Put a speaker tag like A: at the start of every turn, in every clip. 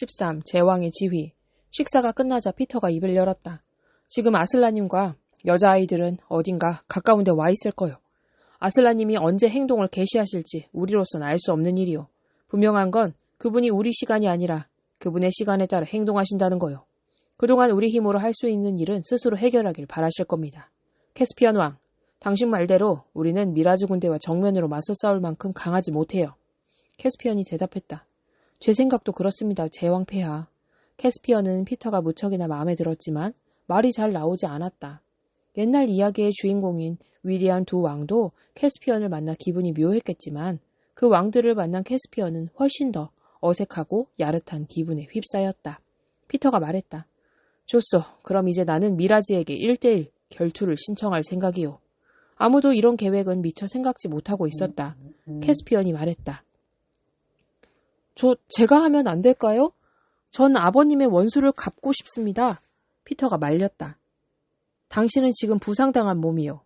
A: 13. 제왕의 지휘. 식사가 끝나자 피터가 입을 열었다. 지금 아슬라님과 여자아이들은 어딘가 가까운 데 와 있을 거요. 아슬라님이 언제 행동을 개시하실지 우리로서는 알 수 없는 일이요. 분명한 건 그분이 우리 시간이 아니라 그분의 시간에 따라 행동하신다는 거요. 그동안 우리 힘으로 할 수 있는 일은 스스로 해결하길 바라실 겁니다. 캐스피언 왕, 당신 말대로 우리는 미라즈 군대와 정면으로 맞서 싸울 만큼 강하지 못해요. 캐스피언이 대답했다. 제 생각도 그렇습니다, 제왕 폐하. 캐스피언은 피터가 무척이나 마음에 들었지만 말이 잘 나오지 않았다. 옛날 이야기의 주인공인 위대한 두 왕도 캐스피언을 만나 기분이 묘했겠지만 그 왕들을 만난 캐스피언은 훨씬 더 어색하고 야릇한 기분에 휩싸였다. 피터가 말했다. 좋소. 그럼 이제 나는 미라즈에게 1대1 결투를 신청할 생각이요. 아무도 이런 계획은 미처 생각지 못하고 있었다. 캐스피언이 말했다. 제가 하면 안 될까요? 전 아버님의 원수를 갚고 싶습니다. 피터가 말렸다. 당신은 지금 부상당한 몸이요.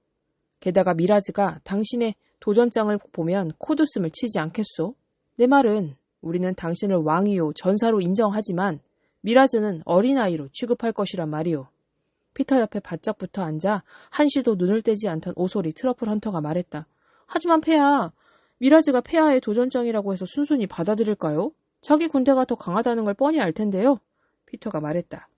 A: 게다가 미라즈가 당신의 도전장을 보면 코드숨을 치지 않겠소? 내 말은 우리는 당신을 왕이요 전사로 인정하지만 미라즈는 어린아이로 취급할 것이란 말이요. 피터 옆에 바짝 붙어 앉아 한시도 눈을 떼지 않던 오소리 트러플 헌터가 말했다. 하지만 폐하, 미라즈가 폐하의 도전장이라고 해서 순순히 받아들일까요? 자기 군대가 더 강하다는 걸 뻔히 알 텐데요. 피터가 말했다.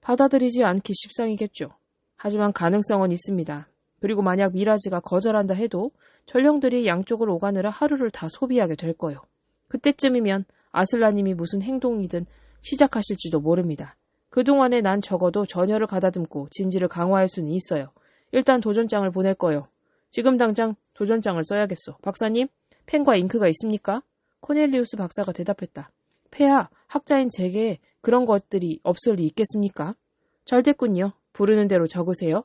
A: 받아들이지 않기 십상이겠죠. 하지만 가능성은 있습니다. 그리고 만약 미라즈가 거절한다 해도 전령들이 양쪽을 오가느라 하루를 다 소비하게 될 거요. 그때쯤이면 아슬라님이 무슨 행동이든 시작하실지도 모릅니다. 그동안에 난 적어도 전열을 가다듬고 진지를 강화할 수는 있어요. 일단 도전장을 보낼 거요. 지금 당장 도전장을 써야겠소. 박사님, 펜과 잉크가 있습니까? 코넬리우스 박사가 대답했다. 폐하, 학자인 제게 그런 것들이 없을 리 있겠습니까? 잘 됐군요. 부르는 대로 적으세요.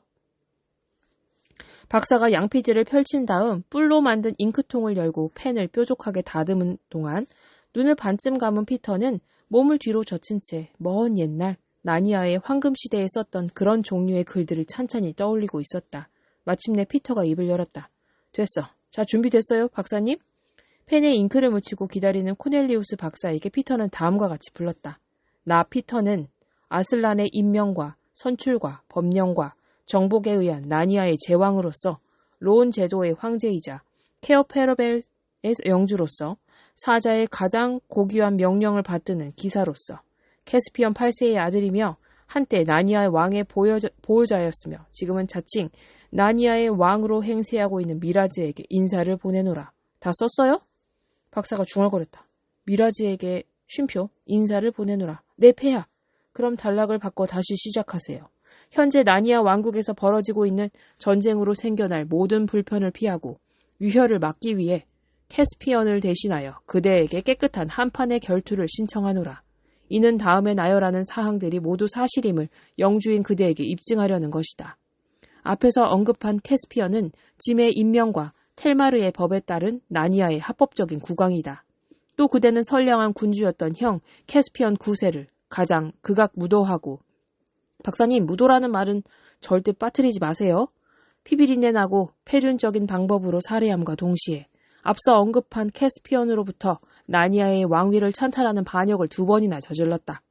A: 박사가 양피지를 펼친 다음 뿔로 만든 잉크통을 열고 펜을 뾰족하게 다듬은 동안 눈을 반쯤 감은 피터는 몸을 뒤로 젖힌 채 먼 옛날 나니아의 황금시대에 썼던 그런 종류의 글들을 찬찬히 떠올리고 있었다. 마침내 피터가 입을 열었다. 됐어. 자, 준비됐어요, 박사님? 펜에 잉크를 묻히고 기다리는 코넬리우스 박사에게 피터는 다음과 같이 불렀다. 나 피터는 아슬란의 임명과 선출과 법령과 정복에 의한 나니아의 제왕으로서 로온 제도의 황제이자 케어 페러벨의 영주로서 사자의 가장 고귀한 명령을 받드는 기사로서 캐스피언 8세의 아들이며 한때 나니아의 왕의 보호자였으며 지금은 자칭 나니아의 왕으로 행세하고 있는 미라즈에게 인사를 보내노라. 다 썼어요? 박사가 중얼거렸다. 미라즈에게 쉼표, 인사를 보내노라. 네, 폐하. 그럼 단락을 바꿔 다시 시작하세요. 현재 나니아 왕국에서 벌어지고 있는 전쟁으로 생겨날 모든 불편을 피하고 유혈을 막기 위해 캐스피언을 대신하여 그대에게 깨끗한 한판의 결투를 신청하노라. 이는 다음에 나열하는 사항들이 모두 사실임을 영주인 그대에게 입증하려는 것이다. 앞에서 언급한 캐스피언은 짐의 임명과 텔마르의 법에 따른 나니아의 합법적인 국왕이다. 또 그대는 선량한 군주였던 형 캐스피언 9세를 가장 극악무도하고 박사님, 무도라는 말은 절대 빠뜨리지 마세요. 피비린내 나고 폐륜적인 방법으로 살해함과 동시에 앞서 언급한 캐스피언으로부터 나니아의 왕위를 찬탈하는 반역을 2번이나 저질렀다.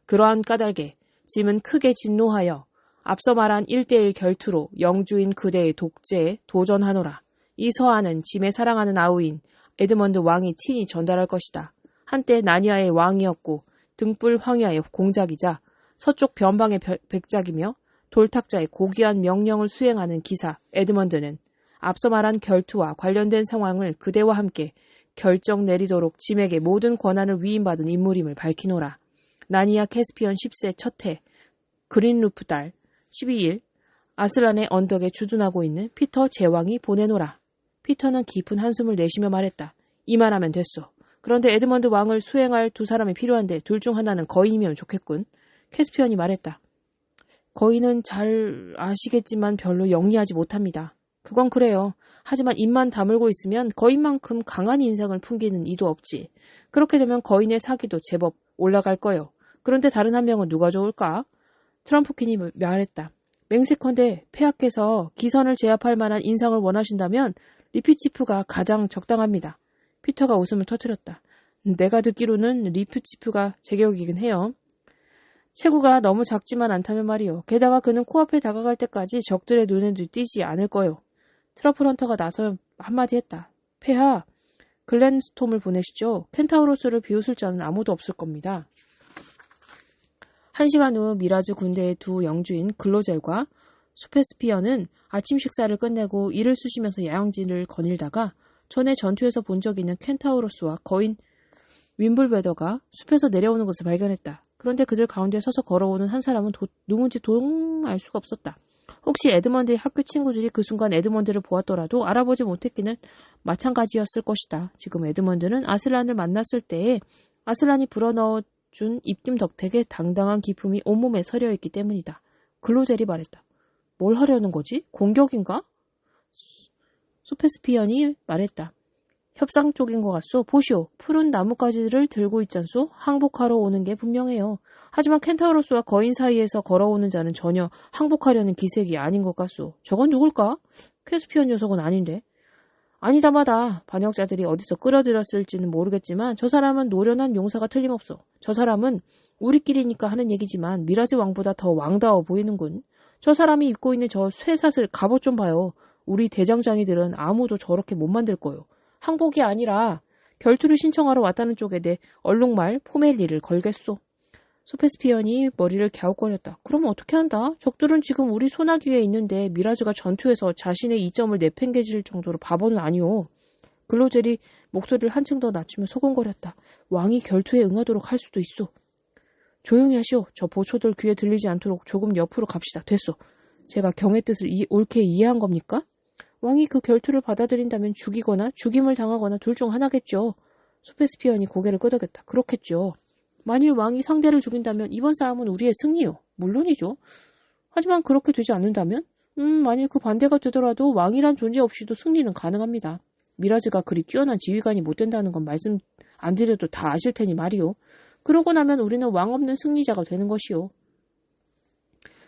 A: 그러한 까닭에 짐은 크게 진노하여 앞서 말한 1대1 결투로 영주인 그대의 독재에 도전하노라. 이 서한은 짐의 사랑하는 아우인 에드먼드 왕이 친히 전달할 것이다. 한때 나니아의 왕이었고 등불 황야의 공작이자 서쪽 변방의 백작이며 돌탁자의 고귀한 명령을 수행하는 기사 에드먼드는 앞서 말한 결투와 관련된 상황을 그대와 함께 결정 내리도록 짐에게 모든 권한을 위임받은 인물임을 밝히노라. 나니아 캐스피언 10세 첫해 그린루프 달 12일 아슬란의 언덕에 주둔하고 있는 피터 제왕이 보내노라. 피터는 깊은 한숨을 내쉬며 말했다. 이만하면 됐소. 그런데 에드먼드 왕을 수행할 2사람이 필요한데 둘 중 하나는 거인이면 좋겠군. 캐스피언이 말했다. 거인은 잘 아시겠지만 별로 영리하지 못합니다. 그건 그래요. 하지만 입만 다물고 있으면 거인만큼 강한 인상을 풍기는 이도 없지. 그렇게 되면 거인의 사기도 제법 올라갈 거요. 그런데 다른 한 명은 누가 좋을까? 트럼프킨이 말했다. 맹세컨대 폐하께서 기선을 제압할 만한 인상을 원하신다면 리피치프가 가장 적당합니다. 피터가 웃음을 터뜨렸다. 내가 듣기로는 리프치프가 제격이긴 해요. 체구가 너무 작지만 않다면 말이요. 게다가 그는 코앞에 다가갈 때까지 적들의 눈에도 띄지 않을 거요. 트러플 헌터가 나서 한마디 했다. 폐하, 글렌스톰을 보내시죠. 켄타우로스를 비웃을 자는 아무도 없을 겁니다. 1시간 후 미라즈 군대의 두 영주인 글로젤과 소페스피어는 아침 식사를 끝내고 이를 쑤시면서 야영지를 거닐다가 전에 전투에서 본 적 있는 켄타우로스와 거인 윈블베더가 숲에서 내려오는 것을 발견했다. 그런데 그들 가운데 서서 걸어오는 한 사람은 누군지 도통 알 수가 없었다. 혹시 에드먼드의 학교 친구들이 그 순간 에드먼드를 보았더라도 알아보지 못했기는 마찬가지였을 것이다. 지금 에드먼드는 아슬란을 만났을 때에 아슬란이 불어넣어준 입김 덕택에 당당한 기품이 온몸에 서려있기 때문이다. 글로젤이 말했다. 뭘 하려는 거지? 공격인가? 소페스피언이 말했다. 협상 쪽인 것 같소. 보시오. 푸른 나뭇가지를 들고 있잖소. 항복하러 오는 게 분명해요. 하지만 켄타우로스와 거인 사이에서 걸어오는 자는 전혀 항복하려는 기색이 아닌 것 같소. 저건 누굴까? 캐스피언 녀석은 아닌데. 아니다마다 반역자들이 어디서 끌어들였을지는 모르겠지만 저 사람은 노련한 용사가 틀림없어. 저 사람은 우리끼리니까 하는 얘기지만 미라즈 왕보다 더 왕다워 보이는군. 저 사람이 입고 있는 저 쇠사슬 갑옷 좀 봐요. 우리 대장장이들은 아무도 저렇게 못 만들 거요. 항복이 아니라 결투를 신청하러 왔다는 쪽에 내 얼룩말 포멜리를 걸겠소. 소페스피언이 머리를 갸웃거렸다. 그럼 어떻게 한다? 적들은 지금 우리 소나기 위에 있는데 미라즈가 전투에서 자신의 이점을 내팽개칠 정도로 바보는 아니오. 글로젤이 목소리를 한층 더 낮추며 소곤거렸다. 왕이 결투에 응하도록 할 수도 있소. 조용히 하시오. 저 보초들 귀에 들리지 않도록 조금 옆으로 갑시다. 됐소. 제가 경의 뜻을 옳게 이해한 겁니까? 왕이 그 결투를 받아들인다면 죽이거나 죽임을 당하거나 둘 중 하나겠죠. 소페스피언이 고개를 끄덕였다. 그렇겠죠. 만일 왕이 상대를 죽인다면 이번 싸움은 우리의 승리요. 물론이죠. 하지만 그렇게 되지 않는다면? 만일 그 반대가 되더라도 왕이란 존재 없이도 승리는 가능합니다. 미라즈가 그리 뛰어난 지휘관이 못 된다는 건 말씀 안 드려도 다 아실 테니 말이요. 그러고 나면 우리는 왕 없는 승리자가 되는 것이요.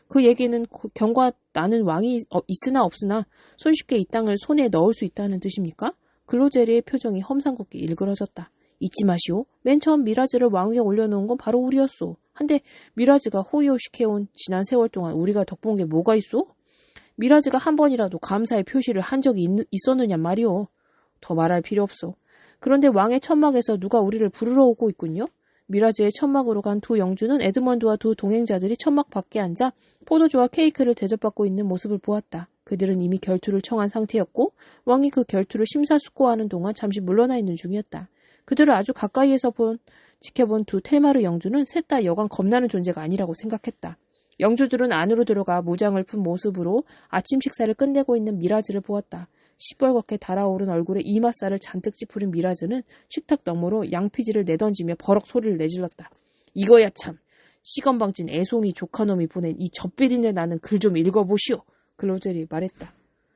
A: 그 얘기는 경과 나는 왕이 있으나 없으나 손쉽게 이 땅을 손에 넣을 수 있다는 뜻입니까? 글로제리의 표정이 험상궂게 일그러졌다. 잊지 마시오. 맨 처음 미라즈를 왕 위에 올려놓은 건 바로 우리였소. 한데 미라즈가 호의호식해온 지난 세월 동안 우리가 덕본 게 뭐가 있소? 미라즈가 한 번이라도 감사의 표시를 한 적이 있었느냐 말이오. 더 말할 필요 없소. 그런데 왕의 천막에서 누가 우리를 부르러 오고 있군요. 미라즈의 천막으로 간 두 영주는 에드먼드와 두 동행자들이 천막 밖에 앉아 포도주와 케이크를 대접받고 있는 모습을 보았다. 그들은 이미 결투를 청한 상태였고 왕이 그 결투를 심사숙고하는 동안 잠시 물러나 있는 중이었다. 그들을 아주 가까이에서 지켜본 두 텔마르 영주는 셋 다 여간 겁나는 존재가 아니라고 생각했다. 영주들은 안으로 들어가 무장을 푼 모습으로 아침 식사를 끝내고 있는 미라즈를 보았다. 시뻘겋게 달아오른 얼굴에 이맛살을 잔뜩 찌푸린 미라즈는 식탁 너머로 양피지를 내던지며 버럭 소리를 내질렀다. 이거야 참. 시건방진 애송이 조카놈이 보낸 이 젖비린내 나는 글 좀 읽어보시오. 글로젤이 말했다.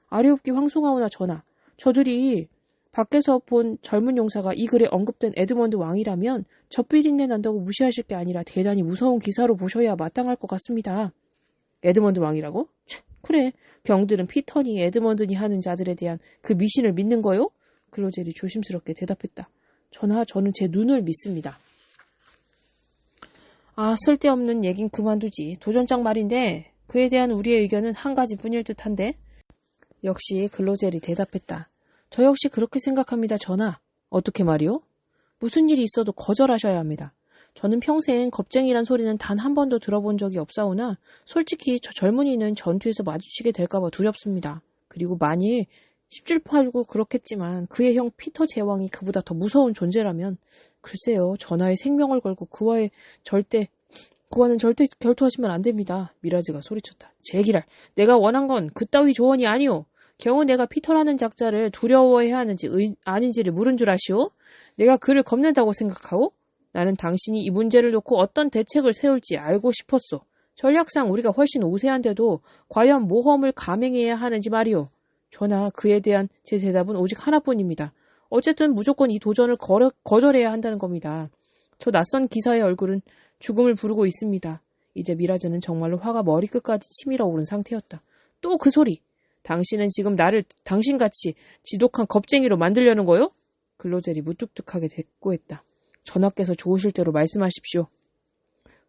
A: 아리옵기 황송하오나 전하. 저들이 밖에서 본 젊은 용사가 이 글에 언급된 에드먼드 왕이라면 젖비린내 난다고 무시하실 게 아니라 대단히 무서운 기사로 보셔야 마땅할 것 같습니다. 에드먼드 왕이라고? 그래. 경들은 피터니 에드먼드니 하는 자들에 대한 그 미신을 믿는 거요? 글로젤이 조심스럽게 대답했다. 전하, 저는 제 눈을 믿습니다. 아, 쓸데없는 얘긴 그만두지. 도전장 말인데 그에 대한 우리의 의견은 한 가지뿐일 듯한데. 역시 글로젤이 대답했다. 저 역시 그렇게 생각합니다, 전하. 어떻게 말이요? 무슨 일이 있어도 거절하셔야 합니다. 저는 평생 겁쟁이란 소리는 단 한 번도 들어본 적이 없사오나 솔직히 저 젊은이는 전투에서 마주치게 될까봐 두렵습니다. 그리고 만일 10줄 팔고 그렇겠지만 그의 형 피터 제왕이 그보다 더 무서운 존재라면 글쎄요. 전하의 생명을 걸고 그와는 절대 결투하시면 안 됩니다. 미라즈가 소리쳤다. 제기랄. 내가 원한 건 그따위 조언이 아니오. 겨우 내가 피터라는 작자를 두려워해야 하는지 아닌지를 물은 줄 아시오? 내가 그를 겁낸다고 생각하오? 나는 당신이 이 문제를 놓고 어떤 대책을 세울지 알고 싶었소. 전략상 우리가 훨씬 우세한데도 과연 모험을 감행해야 하는지 말이오. 전하, 그에 대한 제 대답은 오직 하나뿐입니다. 어쨌든 무조건 이 도전을 거절해야 한다는 겁니다. 저 낯선 기사의 얼굴은 죽음을 부르고 있습니다. 이제 미라즈는 정말로 화가 머리끝까지 치밀어 오른 상태였다. 또 그 소리! 당신은 지금 나를 당신같이 지독한 겁쟁이로 만들려는 거요? 글로젤이 무뚝뚝하게 대꾸했다. 전하께서 좋으실 대로 말씀하십시오.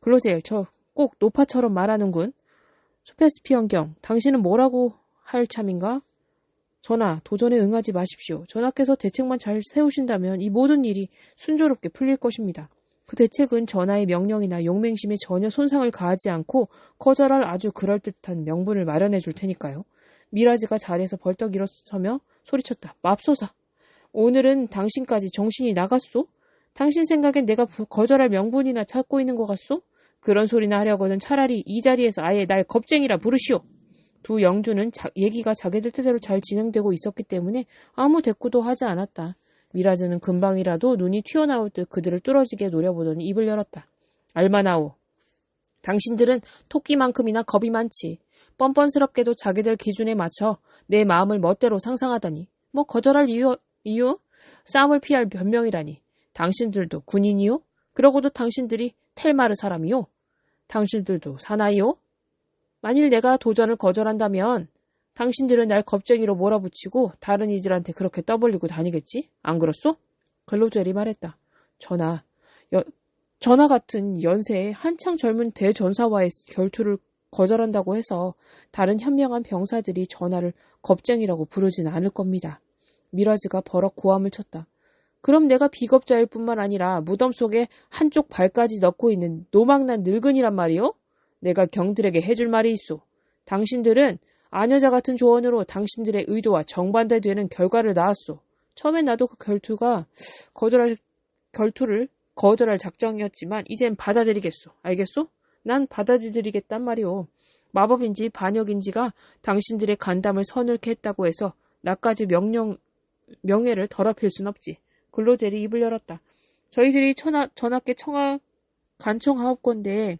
A: 글로젤, 저 꼭 노파처럼 말하는군. 소페스피언경, 당신은 뭐라고 할 참인가? 전하, 도전에 응하지 마십시오. 전하께서 대책만 잘 세우신다면 이 모든 일이 순조롭게 풀릴 것입니다. 그 대책은 전하의 명령이나 용맹심에 전혀 손상을 가하지 않고 거절할 아주 그럴듯한 명분을 마련해 줄 테니까요. 미라즈가 자리에서 벌떡 일어서며 소리쳤다. 맙소사! 오늘은 당신까지 정신이 나갔소? 당신 생각엔 내가 거절할 명분이나 찾고 있는 것 같소? 그런 소리나 하려고는 차라리 이 자리에서 아예 날 겁쟁이라 부르시오. 두 영주는 얘기가 자기들 뜻대로 잘 진행되고 있었기 때문에 아무 대꾸도 하지 않았다. 미라즈는 금방이라도 눈이 튀어나올 듯 그들을 뚫어지게 노려보더니 입을 열었다. 알마나오. 당신들은 토끼만큼이나 겁이 많지. 뻔뻔스럽게도 자기들 기준에 맞춰 내 마음을 멋대로 상상하다니. 뭐 거절할 이유? 싸움을 피할 변명이라니. 당신들도 군인이요? 그러고도 당신들이 텔마르 사람이요? 당신들도 사나이요? 만일 내가 도전을 거절한다면 당신들은 날 겁쟁이로 몰아붙이고 다른 이들한테 그렇게 떠벌리고 다니겠지? 안 그렇소? 글로젤이 말했다. 전하 같은 연세에 한창 젊은 대전사와의 결투를 거절한다고 해서 다른 현명한 병사들이 전하를 겁쟁이라고 부르진 않을 겁니다. 미라즈가 버럭 고함을 쳤다. 그럼 내가 비겁자일 뿐만 아니라 무덤 속에 한쪽 발까지 넣고 있는 노망난 늙은이란 말이요? 내가 경들에게 해줄 말이 있소. 당신들은 아녀자 같은 조언으로 당신들의 의도와 정반대되는 결과를 낳았소. 처음엔 나도 그 결투를 거절할 작정이었지만 이젠 받아들이겠소. 알겠소? 난 받아들이겠단 말이오. 마법인지 반역인지가 당신들의 간담을 서늘케 했다고 해서 나까지 명예를 더럽힐 순 없지. 글로젤이 입을 열었다. 저희들이 전하께 간청하옵건데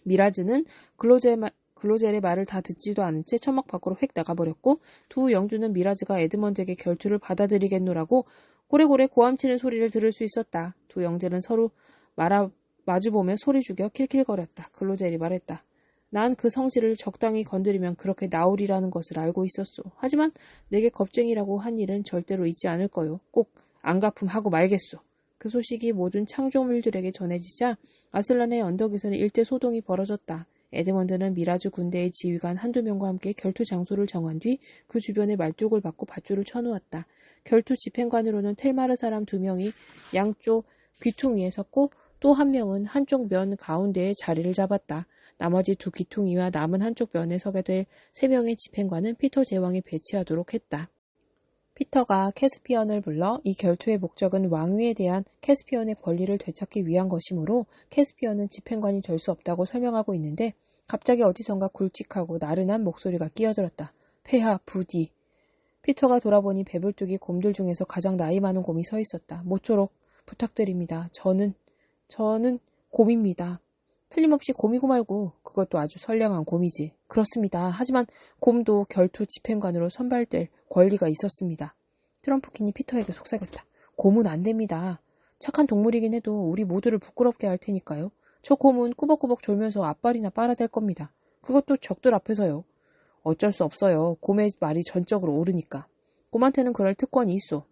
A: 미라즈는 글로젤의 말을 다 듣지도 않은 채 천막 밖으로 획 나가버렸고 두 영주는 미라즈가 에드먼드에게 결투를 받아들이겠노라고 고래고래 고함치는 소리를 들을 수 있었다. 두 영제는 서로 마주보며 소리 죽여 킬킬거렸다. 글로젤이 말했다. 난 그 성질을 적당히 건드리면 그렇게 나오리라는 것을 알고 있었소. 하지만 내게 겁쟁이라고 한 일은 절대로 잊지 않을 거요. 꼭 안갚음하고 말겠소. 그 소식이 모든 창조물들에게 전해지자 아슬란의 언덕에서는 일대 소동이 벌어졌다. 에드먼드는 미라즈 군대의 지휘관 한두 명과 함께 결투 장소를 정한 뒤 그 주변에 말뚝을 박고 밧줄을 쳐놓았다. 결투 집행관으로는 텔마르 사람 2명이 양쪽 귀퉁이에 섰고 또 한 명은 한쪽 면 가운데에 자리를 잡았다. 나머지 두 귀퉁이와 남은 한쪽 면에 서게 될 3명의 집행관은 피터 제왕에 배치하도록 했다. 피터가 캐스피언을 불러 이 결투의 목적은 왕위에 대한 캐스피언의 권리를 되찾기 위한 것이므로 캐스피언은 집행관이 될 수 없다고 설명하고 있는데 갑자기 어디선가 굵직하고 나른한 목소리가 끼어들었다. 폐하, 부디. 피터가 돌아보니 배불뚝이 곰들 중에서 가장 나이 많은 곰이 서 있었다. 모쪼록 부탁드립니다. 저는 곰입니다. 틀림없이 곰이고 말고 그것도 아주 선량한 곰이지. 그렇습니다. 하지만 곰도 결투 집행관으로 선발될 권리가 있었습니다. 트럼프킨이 피터에게 속삭였다. 곰은 안 됩니다. 착한 동물이긴 해도 우리 모두를 부끄럽게 할 테니까요. 저 곰은 꾸벅꾸벅 졸면서 앞발이나 빨아댈 겁니다. 그것도 적들 앞에서요. 어쩔 수 없어요. 곰의 말이 전적으로 옳으니까. 곰한테는 그럴 특권이 있어.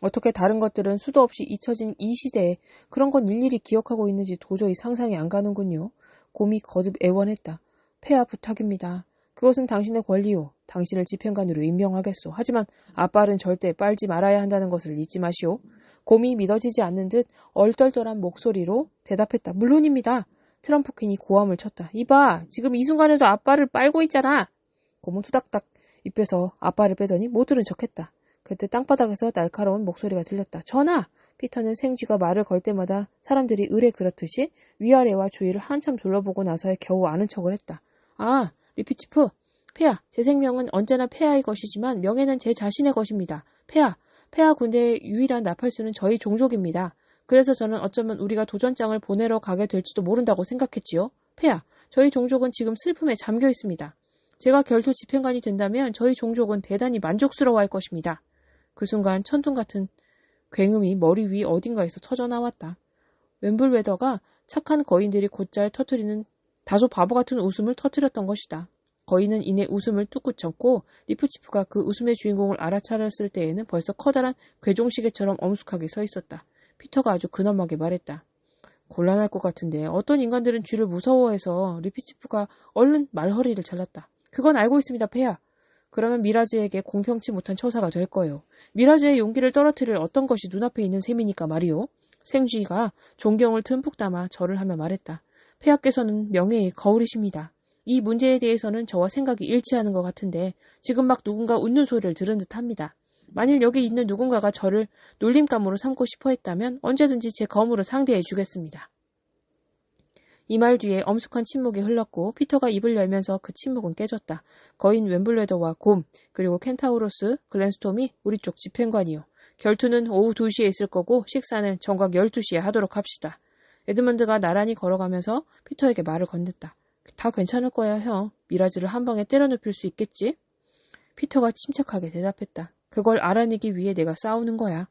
A: 어떻게 다른 것들은 수도 없이 잊혀진 이 시대에 그런 건 일일이 기억하고 있는지 도저히 상상이 안 가는군요. 곰이 거듭 애원했다. 폐하 부탁입니다. 그것은 당신의 권리요. 당신을 집행관으로 임명하겠소. 하지만 앞발은 절대 빨지 말아야 한다는 것을 잊지 마시오. 곰이 믿어지지 않는 듯 얼떨떨한 목소리로 대답했다. 물론입니다. 트럼프킨이 고함을 쳤다. 이봐, 지금 이 순간에도 앞발을 빨고 있잖아. 곰은 투닥닥 입에서 앞발을 빼더니 못 들은 척했다. 그때 땅바닥에서 날카로운 목소리가 들렸다. 전하! 피터는 생쥐가 말을 걸 때마다 사람들이 을에 그렇듯이 위아래와 주위를 한참 둘러보고 나서야 겨우 아는 척을 했다. 아, 리피치프! 폐하! 제 생명은 언제나 폐하의 것이지만 명예는 제 자신의 것입니다. 폐하 군대의 유일한 나팔수는 저희 종족입니다. 그래서 저는 어쩌면 우리가 도전장을 보내러 가게 될지도 모른다고 생각했지요. 폐하! 저희 종족은 지금 슬픔에 잠겨 있습니다. 제가 결투 집행관이 된다면 저희 종족은 대단히 만족스러워할 것입니다. 그 순간 천둥 같은 굉음이 머리 위 어딘가에서 터져나왔다. 웸블웨더가 착한 거인들이 곧잘 터뜨리는 다소 바보 같은 웃음을 터뜨렸던 것이다. 거인은 이내 웃음을 뚝 그쳤고 리프치프가 그 웃음의 주인공을 알아차렸을 때에는 벌써 커다란 괴종시계처럼 엄숙하게 서 있었다. 피터가 아주 근엄하게 말했다. 곤란할 것 같은데 어떤 인간들은 쥐를 무서워해서 리피치프가 얼른 말허리를 잘랐다. 그건 알고 있습니다, 폐하. 그러면 미라즈에게 공평치 못한 처사가 될 거예요. 미라즈의 용기를 떨어뜨릴 어떤 것이 눈앞에 있는 셈이니까 말이오. 생쥐가 존경을 듬뿍 담아 절을 하며 말했다. 폐하께서는 명예의 거울이십니다. 이 문제에 대해서는 저와 생각이 일치하는 것 같은데 지금 막 누군가 웃는 소리를 들은 듯합니다. 만일 여기 있는 누군가가 저를 놀림감으로 삼고 싶어 했다면 언제든지 제 검으로 상대해 주겠습니다. 이 말 뒤에 엄숙한 침묵이 흘렀고 피터가 입을 열면서 그 침묵은 깨졌다. 거인 웸블레더와 곰, 그리고 켄타우로스, 글렌스톰이 우리 쪽 집행관이요. 결투는 오후 2시에 있을 거고 식사는 정각 12시에 하도록 합시다. 에드먼드가 나란히 걸어가면서 피터에게 말을 건넸다. 다 괜찮을 거야, 형. 미라즈를 한 방에 때려 눕힐 수 있겠지? 피터가 침착하게 대답했다. 그걸 알아내기 위해 내가 싸우는 거야.